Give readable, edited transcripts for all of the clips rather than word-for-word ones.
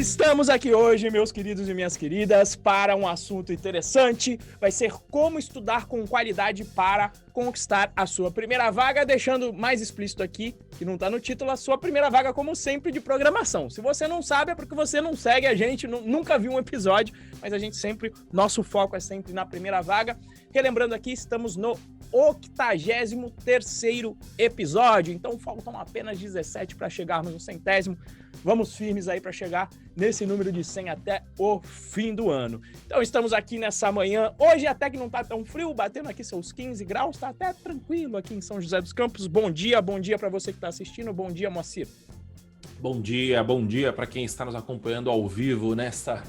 Estamos aqui hoje, meus queridos e minhas queridas, para um assunto interessante. Vai ser como estudar com qualidade para conquistar a sua primeira vaga, deixando mais explícito aqui, que não está no título, a sua primeira vaga, como sempre, de programação. Se você não sabe, é porque você não segue a gente, nunca viu um episódio, mas a gente sempre, nosso foco é sempre na primeira vaga. Relembrando aqui, estamos no 83º episódio, então faltam apenas 17 para chegarmos no 100º. Vamos firmes aí para chegar nesse número de 100 até o fim do ano. Então estamos aqui nessa manhã, hoje até que não tá tão frio, batendo aqui seus 15 graus, tá até tranquilo aqui em São José dos Campos. Bom dia para você que tá assistindo, bom dia, Moacir. Bom dia para quem está nos acompanhando ao vivo nesta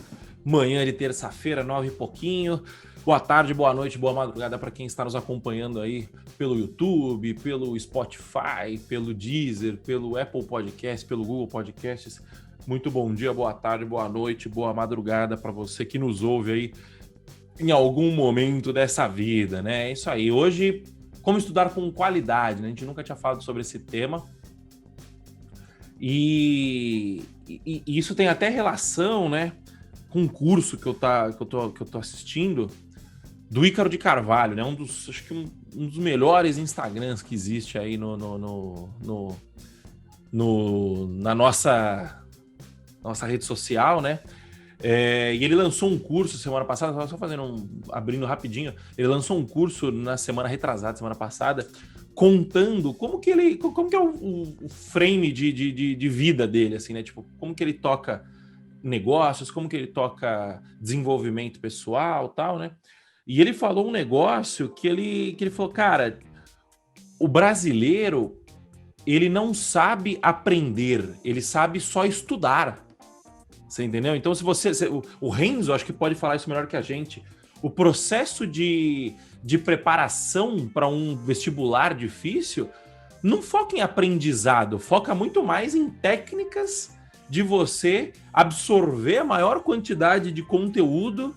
manhã de terça-feira, 9 e pouquinho. Boa tarde, boa noite, boa madrugada para quem está nos acompanhando aí pelo YouTube, pelo Spotify, pelo Deezer, pelo Apple Podcast, pelo Google Podcasts. Muito bom dia, boa tarde, boa noite, boa madrugada para você que nos ouve aí em algum momento dessa vida, né? É isso aí. Hoje, como estudar com qualidade, né? A gente nunca tinha falado sobre esse tema. E isso tem até relação, né, com um curso que eu tô assistindo, do Ícaro de Carvalho, né? Acho que um dos melhores Instagrams que existe aí na nossa rede social, né? E ele lançou um curso semana passada, só abrindo rapidinho, ele lançou um curso na semana passada, contando como que é o frame de vida dele, assim, né? Tipo, como que ele toca negócios, como que ele toca desenvolvimento pessoal, tal, né? E ele falou um negócio que ele falou, cara, o brasileiro, ele não sabe aprender, ele sabe só estudar. Você entendeu? Então, o Renzo, acho que pode falar isso melhor que a gente. O processo de preparação para um vestibular difícil não foca em aprendizado, foca muito mais em técnicas de você absorver a maior quantidade de conteúdo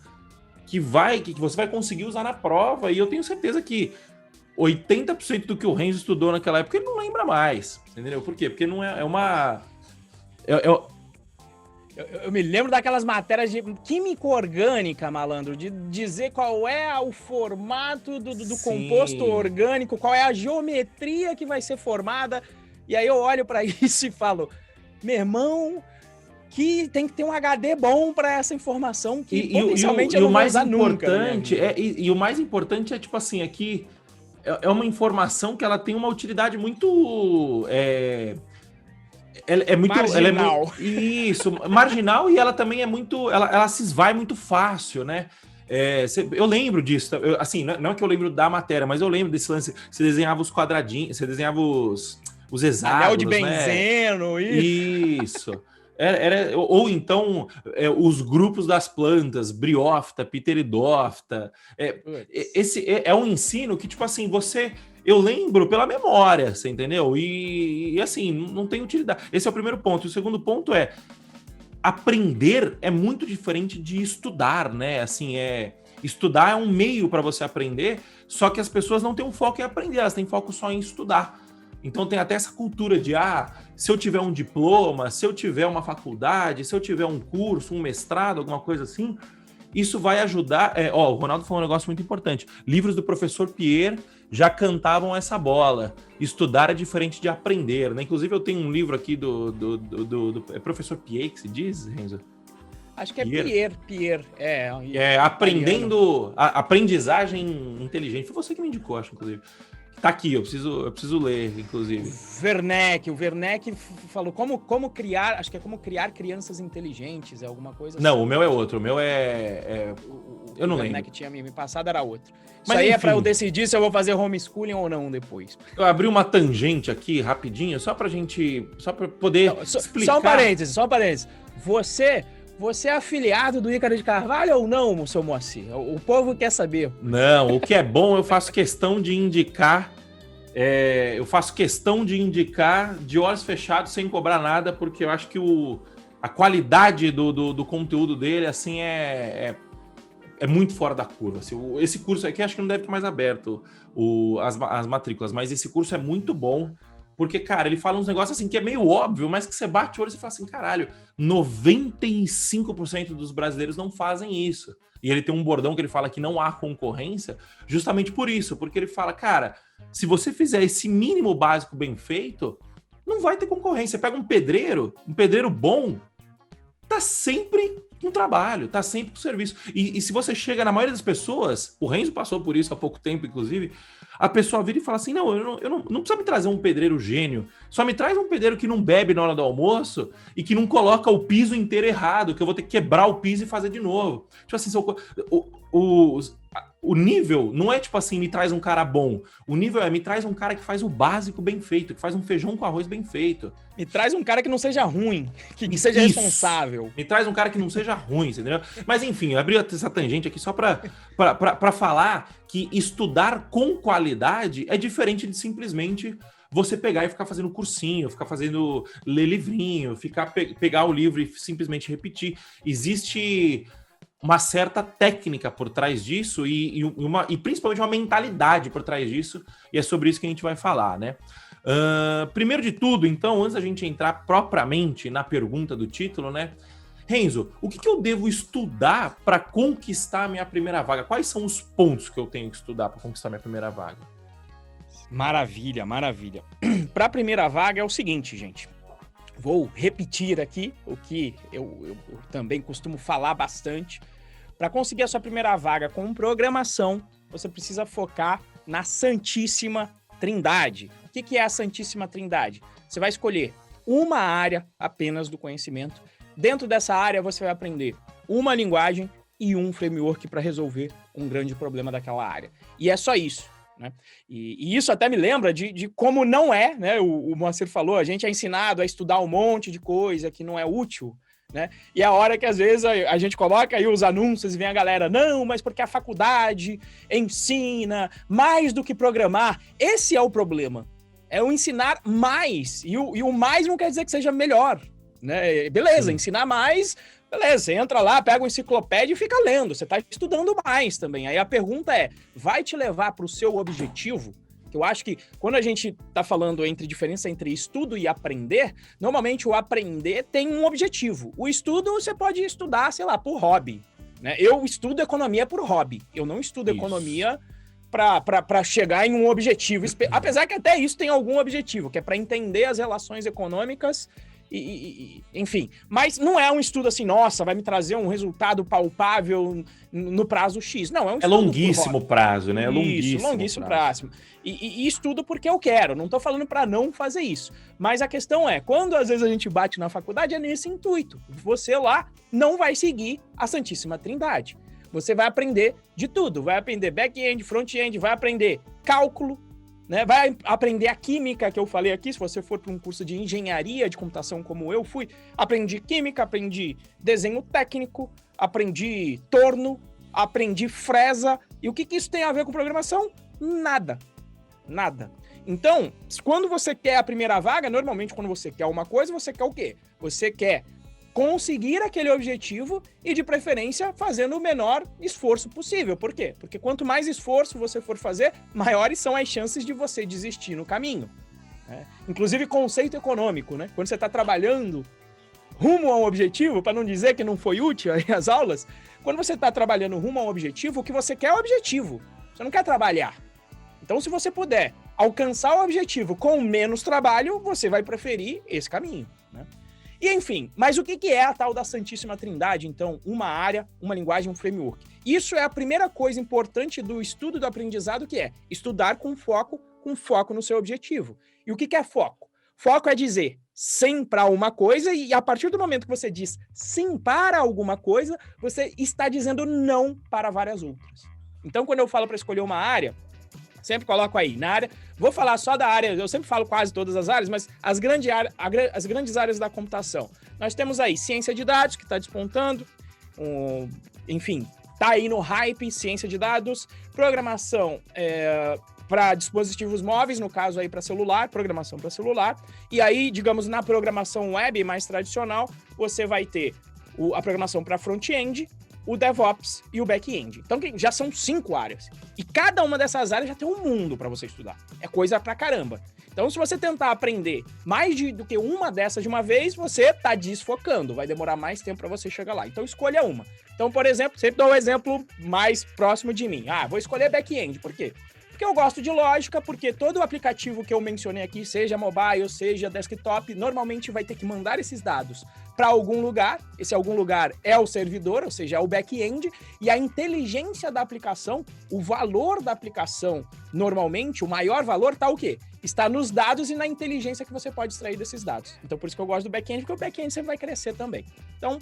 que você vai conseguir usar na prova. E eu tenho certeza que 80% do que o Renzo estudou naquela época ele não lembra mais. Entendeu? Por quê? Porque não é uma... Eu me lembro daquelas matérias de química orgânica, malandro, de dizer qual é o formato do composto orgânico, qual é a geometria que vai ser formada. E aí eu olho para isso e falo, meu irmão, que tem que ter um HD bom para essa informação que potencialmente eu não vou usar nunca. E o mais importante é, tipo assim, aqui é uma informação que ela tem uma utilidade muito... Marginal. Isso, marginal, e ela também é muito... Ela se esvai muito fácil, né? Eu lembro disso, assim, não é que eu lembro da matéria, mas eu lembro desse lance, você desenhava os quadradinhos, você desenhava os hexágonos, anel de benzeno, né? Isso. Ou então os grupos das plantas, briófita, pteridófita. Esse é um ensino que, tipo assim, eu lembro pela memória, você entendeu? E assim, não tem utilidade. Esse é o primeiro ponto. O segundo ponto é aprender é muito diferente de estudar, né? Assim, estudar é um meio para você aprender, só que as pessoas não têm um foco em aprender, elas têm foco só em estudar. Então tem até essa cultura de, se eu tiver um diploma, se eu tiver uma faculdade, se eu tiver um curso, um mestrado, alguma coisa assim, isso vai ajudar... o Ronaldo falou um negócio muito importante. Livros do professor Pierre já cantavam essa bola. Estudar é diferente de aprender, né? Inclusive eu tenho um livro aqui do professor Pierre, que se diz, Renzo? Acho que é Pierre. Aprendizagem inteligente. Foi você que me indicou, acho, inclusive. Tá aqui, eu preciso ler, inclusive. O Werneck falou como criar, acho que é como criar crianças inteligentes, alguma coisa assim. Não, o meu é outro, o meu eu não lembro. O Werneck tinha me passado, era outro. Isso aí, enfim, é pra eu decidir se eu vou fazer homeschooling ou não depois. Eu abri uma tangente aqui, rapidinho, só pra poder explicar. Só um parênteses. Você é afiliado do Ícaro de Carvalho ou não, seu Moacir? O povo quer saber. Não, o que é bom eu faço questão de indicar. Eu faço questão de indicar de olhos fechados, sem cobrar nada, porque eu acho que a qualidade do conteúdo dele, assim, é muito fora da curva. Assim, esse curso aqui acho que não deve ter mais aberto as matrículas, mas esse curso é muito bom. Porque, cara, ele fala uns negócios assim que é meio óbvio, mas que você bate o olho e você fala assim, caralho, 95% dos brasileiros não fazem isso. E ele tem um bordão que ele fala que não há concorrência justamente por isso, porque ele fala, cara, se você fizer esse mínimo básico bem feito, não vai ter concorrência. Você pega um pedreiro bom, tá sempre com trabalho, tá sempre com serviço. E se você chega na maioria das pessoas, o Renzo passou por isso há pouco tempo, inclusive, a pessoa vira e fala assim, não precisa me trazer um pedreiro gênio, só me traz um pedreiro que não bebe na hora do almoço e que não coloca o piso inteiro errado, que eu vou ter que quebrar o piso e fazer de novo. Tipo assim, o nível não é tipo assim, me traz um cara bom. O nível é, me traz um cara que faz o básico bem feito, que faz um feijão com arroz bem feito. Me traz um cara que não seja ruim, que seja responsável. Me traz um cara que não seja ruim, entendeu? Mas enfim, eu abri essa tangente aqui só pra falar que estudar com qualidade é diferente de simplesmente você pegar e ficar fazendo cursinho, ficar fazendo ler livrinho, pegar o livro e simplesmente repetir. Existe uma certa técnica por trás disso e principalmente uma mentalidade por trás disso, e é sobre isso que a gente vai falar, né? Primeiro de tudo, então, antes da gente entrar propriamente na pergunta do título, né? Renzo, o que eu devo estudar para conquistar a minha primeira vaga? Quais são os pontos que eu tenho que estudar para conquistar a minha primeira vaga? Maravilha, maravilha. Para a primeira vaga é o seguinte, gente. Vou repetir aqui o que eu também costumo falar bastante. Para conseguir a sua primeira vaga com programação, você precisa focar na Santíssima Trindade. O que é a Santíssima Trindade? Você vai escolher uma área apenas do conhecimento. Dentro dessa área, você vai aprender uma linguagem e um framework para resolver um grande problema daquela área. E é só isso. Né? E isso até me lembra de como não é, né? O Moacir falou, a gente é ensinado a estudar um monte de coisa que não é útil, né? E a hora que às vezes a gente coloca aí os anúncios e vem a galera, não, mas porque a faculdade ensina mais do que programar. Esse é o problema, é o ensinar mais, e o mais não quer dizer que seja melhor, né? Beleza, ensinar mais... Beleza, você entra lá, pega uma enciclopédia e fica lendo. Você está estudando mais também. Aí a pergunta é, vai te levar para o seu objetivo? Que eu acho que quando a gente está falando diferença entre estudo e aprender, normalmente o aprender tem um objetivo. O estudo você pode estudar, sei lá, por hobby. Né? Eu estudo economia por hobby. Eu não estudo economia para chegar em um objetivo. Apesar que até isso tem algum objetivo, que é para entender as relações econômicas enfim, mas não é um estudo assim, nossa, vai me trazer um resultado palpável no prazo X. Não, é um estudo. É longuíssimo prazo, né? Isso, longuíssimo prazo. E estudo porque eu quero, não tô falando para não fazer isso. Mas a questão é, quando às vezes a gente bate na faculdade, é nesse intuito. Você lá não vai seguir a Santíssima Trindade. Você vai aprender de tudo, vai aprender back-end, front-end, vai aprender cálculo, né? Vai aprender a química que eu falei aqui, se você for para um curso de engenharia de computação como eu fui, aprendi química, aprendi desenho técnico, aprendi torno, aprendi fresa. E o que isso tem a ver com programação? Nada. Nada. Então, quando você quer a primeira vaga, normalmente quando você quer uma coisa, você quer o quê? Você quer conseguir aquele objetivo e, de preferência, fazendo o menor esforço possível. Por quê? Porque quanto mais esforço você for fazer, maiores são as chances de você desistir no caminho. Né? Inclusive, conceito econômico, né? Quando você está trabalhando rumo a um objetivo, para não dizer que não foi útil aí as aulas, quando você está trabalhando rumo a um objetivo, o que você quer é o objetivo. Você não quer trabalhar. Então, se você puder alcançar o objetivo com menos trabalho, você vai preferir esse caminho, né? E enfim, mas o que é a tal da Santíssima Trindade? Então, uma área, uma linguagem, um framework. Isso é a primeira coisa importante do estudo do aprendizado, que é estudar com foco no seu objetivo. E o que é foco? Foco é dizer sim para uma coisa, e a partir do momento que você diz sim para alguma coisa, você está dizendo não para várias outras. Então, quando eu falo para escolher uma área, sempre coloco aí na área, vou falar só da área, eu sempre falo quase todas as áreas, mas as grandes áreas da computação. Nós temos aí ciência de dados, que está despontando, enfim, está aí no hype, ciência de dados, programação para dispositivos móveis, no caso aí para celular, programação para celular, e aí, digamos, na programação web mais tradicional, você vai ter a programação para front-end, o DevOps e o back-end. Então, já são 5 áreas. E cada uma dessas áreas já tem um mundo para você estudar. É coisa pra caramba. Então, se você tentar aprender do que uma dessas de uma vez, você tá desfocando, vai demorar mais tempo para você chegar lá. Então, escolha uma. Então, por exemplo, sempre dou um exemplo mais próximo de mim. Vou escolher back-end. Por quê? Porque eu gosto de lógica, porque todo o aplicativo que eu mencionei aqui, seja mobile, seja desktop, normalmente vai ter que mandar esses dados para algum lugar. Esse algum lugar é o servidor, ou seja, é o back-end, e a inteligência da aplicação, o valor da aplicação, normalmente, o maior valor está o quê? Está nos dados e na inteligência que você pode extrair desses dados. Então, por isso que eu gosto do back-end, porque o back-end sempre vai crescer também. Então,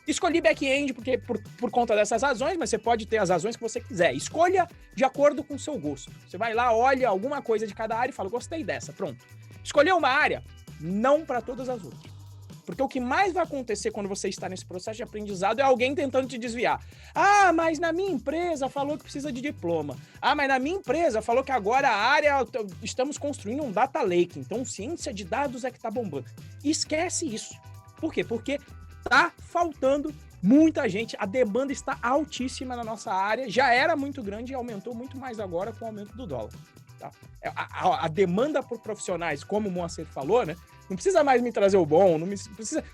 escolhi back-end porque por conta dessas razões, mas você pode ter as razões que você quiser. Escolha de acordo com o seu gosto. Você vai lá, olha alguma coisa de cada área e fala, gostei dessa, pronto. Escolheu uma área, não para todas as outras. Porque o que mais vai acontecer quando você está nesse processo de aprendizado é alguém tentando te desviar. Mas na minha empresa falou que precisa de diploma. Mas na minha empresa falou que agora a área, estamos construindo um data lake, então ciência de dados é que tá bombando. Esquece isso. Por quê? Porque tá faltando muita gente, a demanda está altíssima na nossa área, já era muito grande e aumentou muito mais agora com o aumento do dólar. Tá? A demanda por profissionais, como o Moacir falou, né? Não precisa mais me trazer o bom,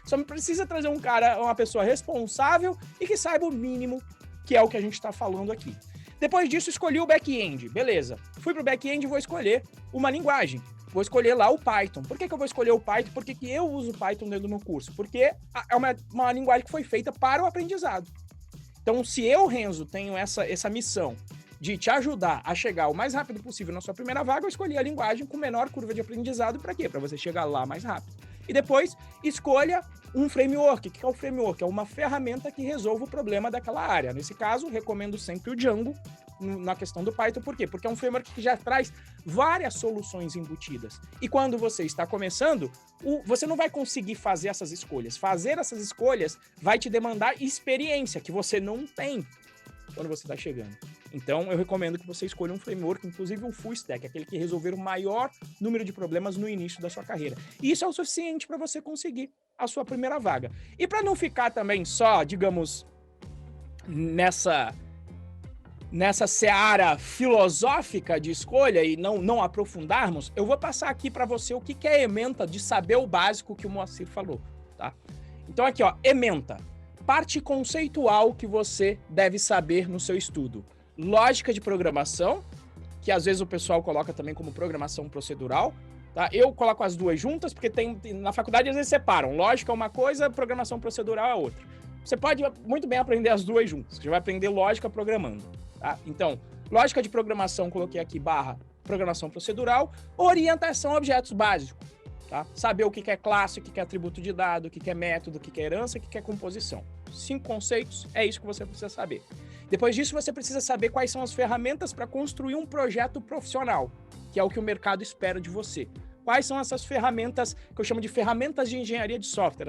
só me precisa trazer um cara, uma pessoa responsável e que saiba o mínimo, que é o que a gente está falando aqui. Depois disso, escolhi o back-end, beleza. Fui pro back-end e vou escolher uma linguagem. Vou escolher lá o Python. Por que eu vou escolher o Python? Por que eu uso o Python dentro do meu curso? Porque é uma linguagem que foi feita para o aprendizado. Então, se eu, Renzo, tenho essa missão de te ajudar a chegar o mais rápido possível na sua primeira vaga, eu escolhi a linguagem com menor curva de aprendizado. Para quê? Para você chegar lá mais rápido. E depois, escolha um framework. O que é o framework? É uma ferramenta que resolve o problema daquela área. Nesse caso, recomendo sempre o Django na questão do Python. Por quê? Porque é um framework que já traz várias soluções embutidas. E quando você está começando, você não vai conseguir fazer essas escolhas. Fazer essas escolhas vai te demandar experiência, que você não tem quando você está chegando. Então, eu recomendo que você escolha um framework, inclusive um full stack, aquele que resolver o maior número de problemas no início da sua carreira. E isso é o suficiente para você conseguir a sua primeira vaga. E para não ficar também só, digamos, nessa seara filosófica de escolha e não aprofundarmos, eu vou passar aqui para você o que é ementa de saber o básico que o Moacir falou, tá? Então aqui, ó, ementa. Parte conceitual que você deve saber no seu estudo. Lógica de programação, que às vezes o pessoal coloca também como programação procedural, tá? Eu coloco as duas juntas, porque na faculdade às vezes separam. Lógica é uma coisa, programação procedural é outra. Você pode muito bem aprender as duas juntas. Você vai aprender lógica programando, tá? Então, lógica de programação, coloquei aqui / programação procedural, orientação a objetos básicos. Tá? Saber o que é classe, o que é atributo de dado, o que é método, o que é herança, o que é composição. 5 conceitos, é isso que você precisa saber. Depois disso, você precisa saber quais são as ferramentas para construir um projeto profissional, que é o que o mercado espera de você. Quais são essas ferramentas, que eu chamo de ferramentas de engenharia de software,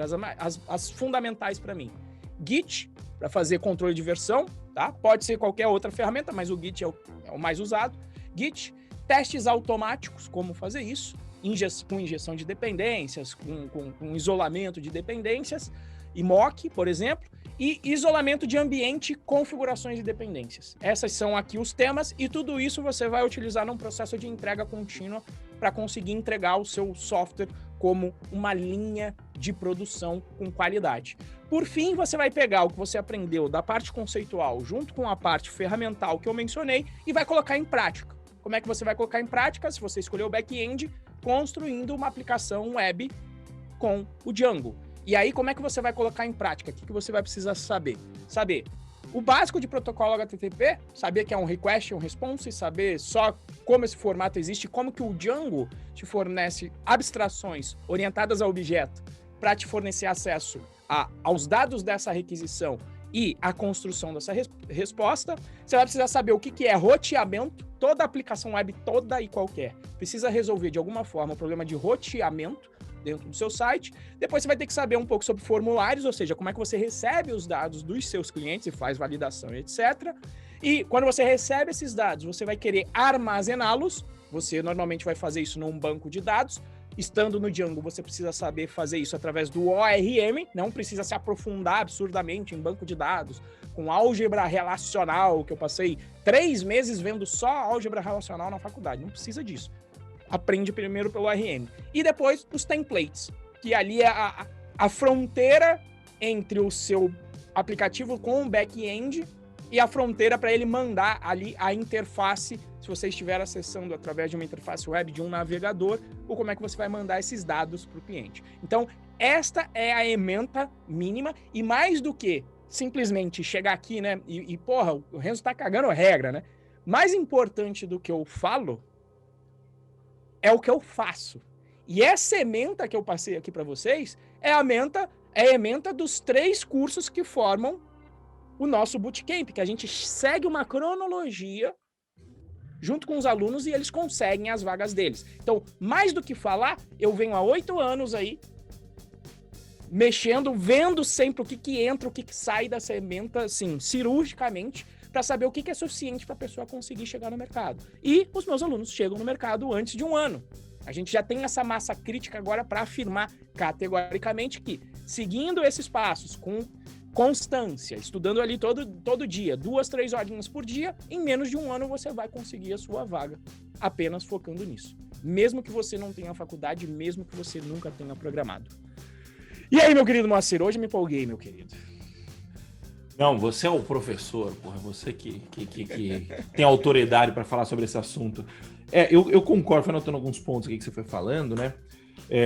as fundamentais para mim. Git, para fazer controle de versão, tá? Pode ser qualquer outra ferramenta, mas o Git é o mais usado. Git, testes automáticos, como fazer isso. Com injeção de dependências, com isolamento de dependências, e mock, por exemplo, e isolamento de ambiente, configurações de dependências. Essas são aqui os temas, e tudo isso você vai utilizar num processo de entrega contínua para conseguir entregar o seu software como uma linha de produção com qualidade. Por fim, você vai pegar o que você aprendeu da parte conceitual junto com a parte ferramental que eu mencionei e vai colocar em prática. Como é que você vai colocar em prática? Se você escolher o back-end, construindo uma aplicação web com o Django. E aí, como é que você vai colocar em prática? O que você vai precisar saber? Saber o básico de protocolo HTTP, saber que é um request, um response, saber só como esse formato existe, como que o Django te fornece abstrações orientadas a objeto para te fornecer acesso aos dados dessa requisição e a construção dessa resposta. Você vai precisar saber o que é roteamento. Toda aplicação web, toda e qualquer, precisa resolver de alguma forma o problema de roteamento dentro do seu site. Depois você vai ter que saber um pouco sobre formulários, ou seja, como é que você recebe os dados dos seus clientes e faz validação, etc. E quando você recebe esses dados, você vai querer armazená-los. Você normalmente vai fazer isso num banco de dados. Estando no Django, você precisa saber fazer isso através do ORM, não precisa se aprofundar absurdamente em banco de dados, com álgebra relacional, que eu passei 3 meses vendo só álgebra relacional na faculdade. Não precisa disso. aprende primeiro pelo ORM. E depois os templates, que ali é a fronteira entre o seu aplicativo com o back-end e a fronteira para ele mandar ali a interface, se você estiver acessando através de uma interface web, de um navegador, ou como é que você vai mandar esses dados para o cliente. Então, esta é a ementa mínima, e mais do que simplesmente chegar aqui, né, e porra, o Renzo tá cagando regra, né? Mais importante do que eu falo é o que eu faço. E essa ementa que eu passei aqui para vocês é a ementa dos 3 cursos que formam o nosso bootcamp, que a gente segue uma cronologia junto com os alunos e eles conseguem as vagas deles. Então, mais do que falar, eu venho há 8 anos aí mexendo, vendo sempre o que entra, o que sai dessa ementa, assim, cirurgicamente, para saber o que é suficiente para a pessoa conseguir chegar no mercado. E os meus alunos chegam no mercado antes de 1 ano. A gente já tem essa massa crítica agora para afirmar categoricamente que, seguindo esses passos, com constância, estudando ali todo dia, 2, 3 horinhas por dia, em menos de 1 ano você vai conseguir a sua vaga, apenas focando nisso. Mesmo que você não tenha faculdade, mesmo que você nunca tenha programado. E aí, meu querido Moacir, hoje me empolguei, meu querido. Não, você é o professor, porra, você que tem autoridade para falar sobre esse assunto. Eu concordo, foi anotando alguns pontos aqui que você foi falando, né?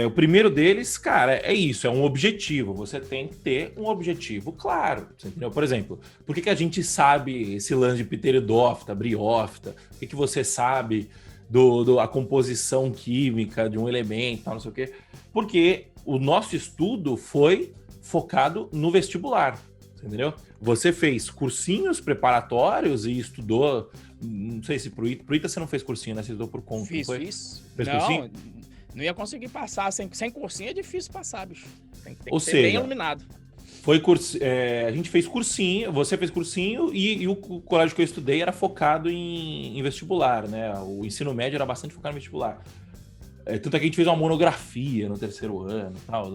O primeiro deles, cara, é isso, é um objetivo. Você tem que ter um objetivo claro, você entendeu? Por exemplo, por que a gente sabe esse lance de pteridófita, briófita? Por que você sabe a composição química de um elemento, tal, não sei o quê? Porque o nosso estudo foi focado no vestibular, entendeu? Você fez cursinhos preparatórios e estudou, não sei se pro ITA você não fez cursinho, né? Você estudou por conta, Fiz. Fez não, cursinho? Não ia conseguir passar, sem cursinho é difícil passar, bicho. Tem Ou que ser seja, bem iluminado. A gente fez cursinho, você fez cursinho e o colégio que eu estudei era focado em vestibular, né? O ensino médio era bastante focado em vestibular. Tanto é que a gente fez uma monografia no 3º ano. Tal.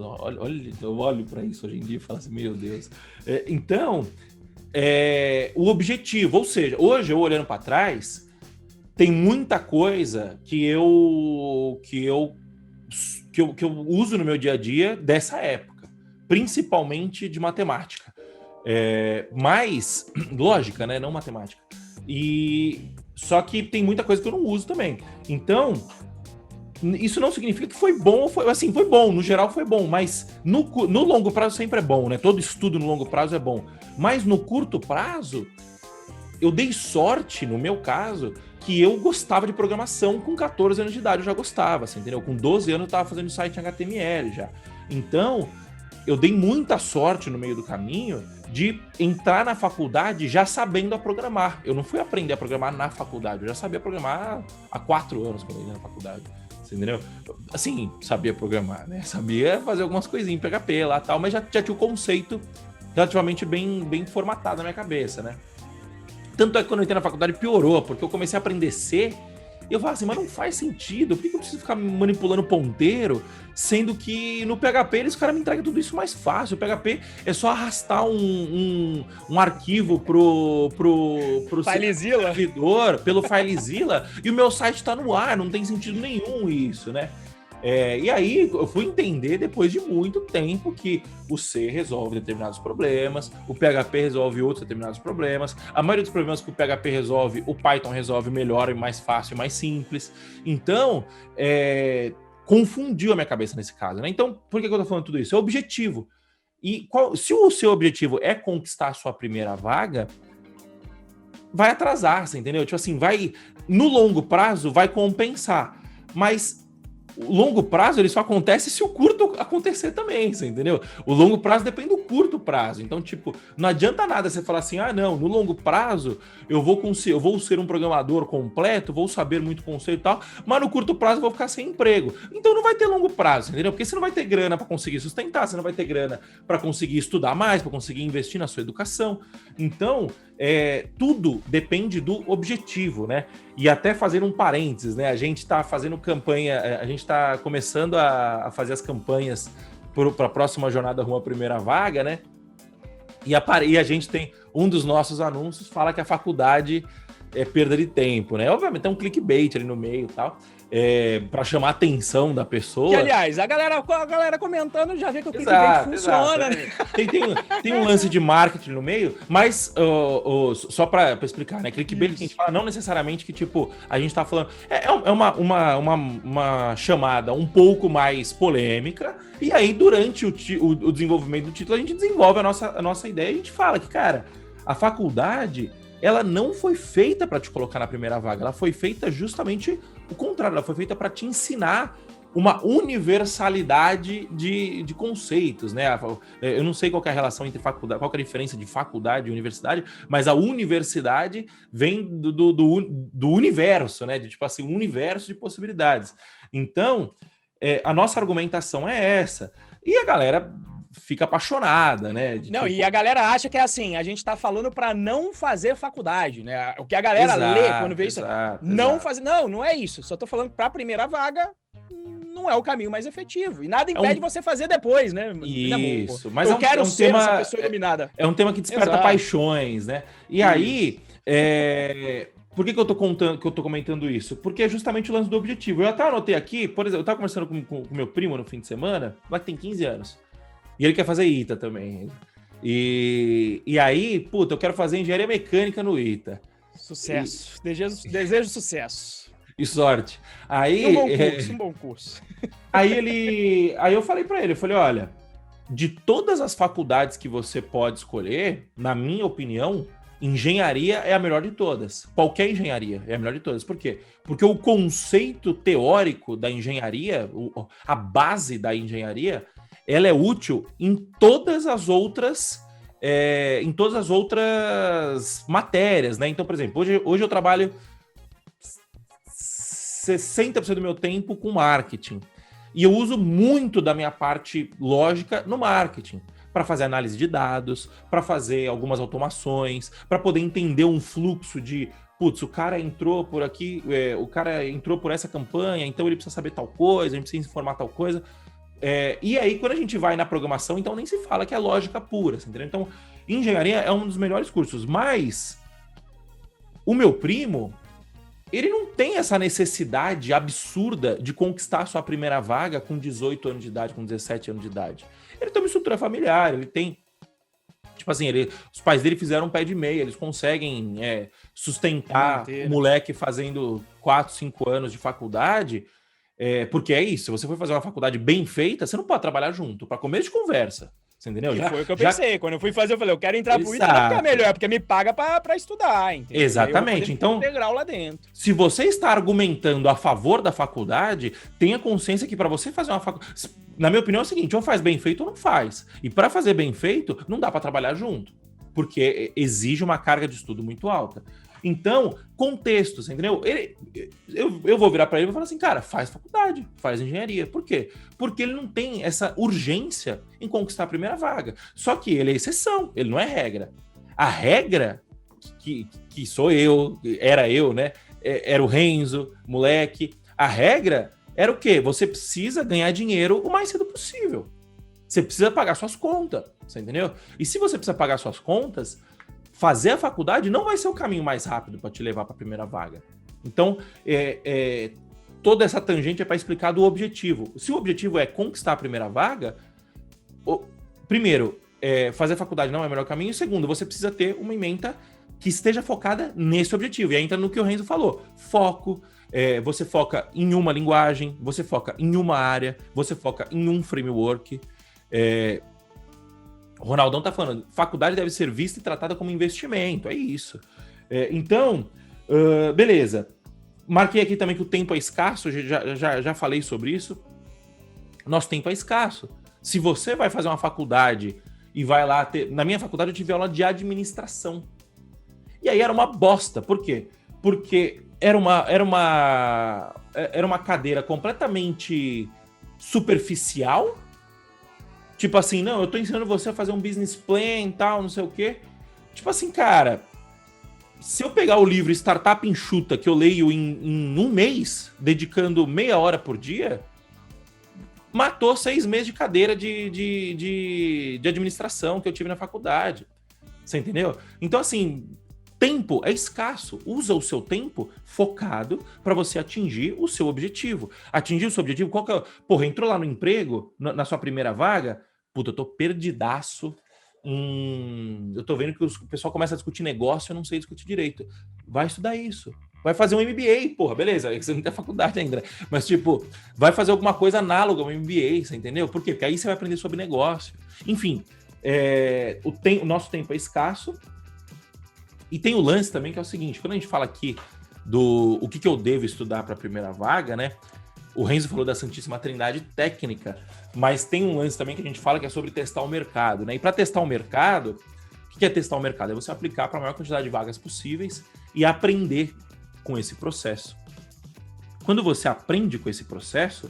Eu olho para isso hoje em dia e falo assim, meu Deus. Então, o objetivo, ou seja, hoje eu olhando para trás, tem muita coisa que eu uso no meu dia a dia dessa época, principalmente de matemática. Mas, lógica, né? Não matemática. Só que tem muita coisa que eu não uso também. Então, isso não significa que foi bom, foi bom, no geral foi bom, mas no longo prazo sempre é bom, né? Todo estudo no longo prazo é bom. Mas no curto prazo, eu dei sorte, no meu caso, que eu gostava de programação com 14 anos de idade, eu já gostava, assim, entendeu? Com 12 anos eu estava fazendo site em HTML já. Então, eu dei muita sorte no meio do caminho de entrar na faculdade já sabendo a programar. Eu não fui aprender a programar na faculdade, eu já sabia programar há 4 anos quando eu ia na faculdade. Entendeu? Assim, sabia programar, né? Sabia fazer algumas coisinhas em PHP lá e tal, mas já tinha o conceito relativamente bem formatado na minha cabeça, né? Tanto é que quando eu entrei na faculdade piorou, porque eu comecei a aprender C e eu falava assim, mas não faz sentido, por que eu preciso ficar manipulando ponteiro, sendo que no PHP os caras me entregam tudo isso mais fácil. O PHP é só arrastar um arquivo pro FileZilla. servidor, pelo FileZilla, e o meu site tá no ar, não tem sentido nenhum isso, né? E aí eu fui entender depois de muito tempo que o C resolve determinados problemas, o PHP resolve outros determinados problemas, a maioria dos problemas que o PHP resolve, o Python resolve melhor e mais fácil e mais simples. Então, confundiu a minha cabeça nesse caso, né? Então, por que eu tô falando tudo isso? É objetivo. E se o seu objetivo é conquistar a sua primeira vaga, vai atrasar, você entendeu? Tipo assim, no longo prazo vai compensar, mas o longo prazo ele só acontece se o curto acontecer também, você entendeu? O longo prazo depende do curto prazo. Então, tipo, não adianta nada você falar assim, não, no longo prazo eu vou ser um programador completo, vou saber muito conceito e tal, mas no curto prazo eu vou ficar sem emprego. Então não vai ter longo prazo, entendeu? Porque você não vai ter grana para conseguir sustentar, você não vai ter grana para conseguir estudar mais, para conseguir investir na sua educação. Então, tudo depende do objetivo, né? E até fazer um parênteses, né? A gente está fazendo campanha, a gente está começando a fazer as campanhas para a próxima jornada rumo à primeira vaga, né? E a gente tem um dos nossos anúncios fala que a faculdade perda de tempo, né? Obviamente tem um clickbait ali no meio e tal, para chamar a atenção da pessoa. Que, aliás, a galera comentando já vê que o clickbait funciona, né? Tem um lance de marketing no meio, mas só para explicar, né? Clickbait que a gente fala não necessariamente que, tipo, a gente tá falando... É uma chamada um pouco mais polêmica, e aí durante o desenvolvimento do título a gente desenvolve a nossa ideia e a gente fala que, cara, a faculdade... ela não foi feita para te colocar na primeira vaga, ela foi feita justamente o contrário, ela foi feita para te ensinar uma universalidade de conceitos, né? Eu não sei qual é a relação entre faculdade, qual é a diferença de faculdade e universidade, mas a universidade vem do universo, né? De tipo assim, um universo de possibilidades. Então, a nossa argumentação é essa. E a galera fica apaixonada, né? Não, e a galera acha que é assim, a gente tá falando para não fazer faculdade, né? O que a galera lê quando vê isso, não fazer, não é isso. Só tô falando para a primeira vaga não é o caminho mais efetivo. E nada impede você fazer depois, né? Isso, mas eu quero ser essa pessoa iluminada. É um tema que desperta paixões, né? E aí, por que eu tô comentando isso? Porque é justamente o lance do objetivo. Eu até anotei aqui, por exemplo, eu tava conversando com meu primo no fim de semana, lá que tem 15 anos. E ele quer fazer ITA também. E aí, puta, eu quero fazer engenharia mecânica no ITA. Sucesso. Desejo sucesso. E sorte. Aí, um bom curso. Aí eu falei pra ele, eu falei, olha, de todas as faculdades que você pode escolher, na minha opinião, engenharia é a melhor de todas. Qualquer engenharia é a melhor de todas. Por quê? Porque o conceito teórico da engenharia, a base da engenharia, ela é útil em todas as outras matérias, né? Então, por exemplo, hoje eu trabalho 60% do meu tempo com marketing. E eu uso muito da minha parte lógica no marketing, para fazer análise de dados, para fazer algumas automações, para poder entender um fluxo de, putz, o cara entrou por aqui, o cara entrou por essa campanha, então ele precisa saber tal coisa, a gente precisa informar tal coisa. E aí, quando a gente vai na programação, então nem se fala que é lógica pura, entendeu? Então, engenharia é um dos melhores cursos, mas o meu primo, ele não tem essa necessidade absurda de conquistar a sua primeira vaga com 18 anos de idade, com 17 anos de idade. Ele tem uma estrutura familiar, ele tem... Tipo assim, os pais dele fizeram um pé de meia, eles conseguem sustentar o moleque fazendo 4, 5 anos de faculdade... porque é isso, se você for fazer uma faculdade bem feita, você não pode trabalhar junto, para começo de conversa, você entendeu? Foi o que eu pensei, quando eu fui fazer, eu falei, eu quero entrar pro ITA, porque é melhor, porque me paga para estudar, entendeu? Exatamente, então, integral lá dentro. Se você está argumentando a favor da faculdade, tenha consciência que para você fazer uma faculdade, na minha opinião é o seguinte, ou faz bem feito ou não faz, e para fazer bem feito, não dá para trabalhar junto, porque exige uma carga de estudo muito alta. Então, contextos, entendeu? Eu vou virar para ele e vou falar assim, cara, faz faculdade, faz engenharia. Por quê? Porque ele não tem essa urgência em conquistar a primeira vaga. Só que ele é exceção, ele não é regra. A regra, que sou eu, era eu, né? Era o Renzo, moleque. A regra era o quê? Você precisa ganhar dinheiro o mais cedo possível. Você precisa pagar suas contas, você entendeu? E se você precisa pagar suas contas... fazer a faculdade não vai ser o caminho mais rápido para te levar para a primeira vaga. Então, toda essa tangente é para explicar do objetivo. Se o objetivo é conquistar a primeira vaga, primeiro, fazer a faculdade não é o melhor caminho. E segundo, você precisa ter uma ementa que esteja focada nesse objetivo. E aí entra no que o Renzo falou. Foco, você foca em uma linguagem, você foca em uma área, você foca em um framework. O Ronaldão tá falando, faculdade deve ser vista e tratada como investimento, é isso. Então, beleza. Marquei aqui também que o tempo é escasso, já falei sobre isso. Nosso tempo é escasso. Se você vai fazer uma faculdade e vai lá ter... Na minha faculdade eu tive aula de administração. E aí era uma bosta. Por quê? Porque era uma cadeira completamente superficial. Tipo assim, não, eu tô ensinando você a fazer um business plan e tal, não sei o quê. Tipo assim, cara, se eu pegar o livro Startup Enxuta, que eu leio em um mês, dedicando meia hora por dia, matou 6 meses de cadeira de administração que eu tive na faculdade. Você entendeu? Então, assim, tempo é escasso. Usa o seu tempo focado para você atingir o seu objetivo. Atingir o seu objetivo, qual que é? Porra, entrou lá no emprego, na sua primeira vaga, puta, eu tô perdidaço. Eu tô vendo que o pessoal começa a discutir negócio, eu não sei discutir direito. Vai estudar isso. Vai fazer um MBA, porra, beleza, você não tem faculdade ainda. Mas, tipo, vai fazer alguma coisa análoga ao MBA, você entendeu? Por quê? Porque aí você vai aprender sobre negócio. Enfim, o nosso tempo é escasso. E tem o lance também, que é o seguinte, quando a gente fala aqui do o que eu devo estudar para a primeira vaga, né? O Renzo falou da Santíssima Trindade técnica, mas tem um lance também que a gente fala que é sobre testar o mercado, né? E para testar o mercado, o que é testar o mercado? É você aplicar para a maior quantidade de vagas possíveis e aprender com esse processo. Quando você aprende com esse processo,